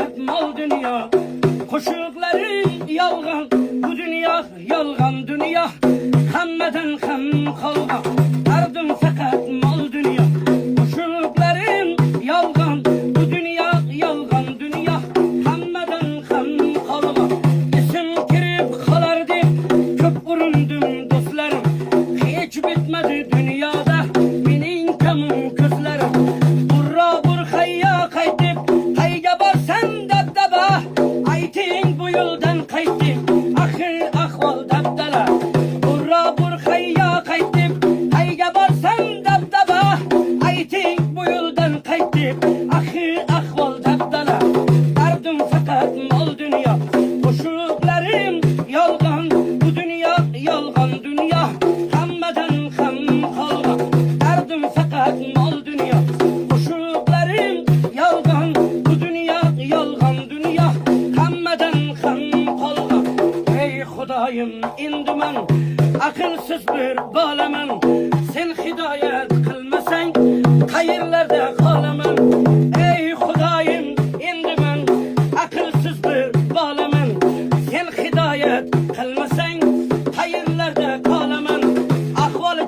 fakat mal dünya. Koşukları yalgan, bu dünya yalgan dünya. Hammadan ham kalgan, derdim fakat mal dünya. Koşuklarım yalgan, bu dünya yalgan dünya. Hammadan ham kalgan, isim kirip kalardı, köp urundum dostlarım. Hiç bitmedi dünyada benim kamım közlerim. Burra burhayya kaytıp hayga barsan dabdaba. Ayting bu yoldan kaytıp ahir ahval dabdala. Burra burhayya kaytıp hayga barsan dabdaba. Ayting bu yoldan kaytıp ahir ahval dabdala. Derdim fakat mal dünya, koşuklarım yalgan, bu dünya yalgan dünya. Hammadan ham kalgan, derdim fakat mal dünya. Koşuklarım yalgan, bu dünya yalgan dünya. Hammadan ham kalgan. Ey Xudayım endi men akılsız bir balaman. Sen hidayet kılmasan hayırlarda kalaman. Ey Xudayım endi men akılsız bir balaman. Sen hidayet kılmasan hayırlarda kalaman. Ahvol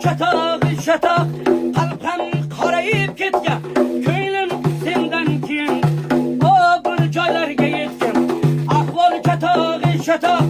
çatak qalbim qarayib ketgan. Ko'nglim sendan keyin o bir joylarga yetgan. Ahvol çatak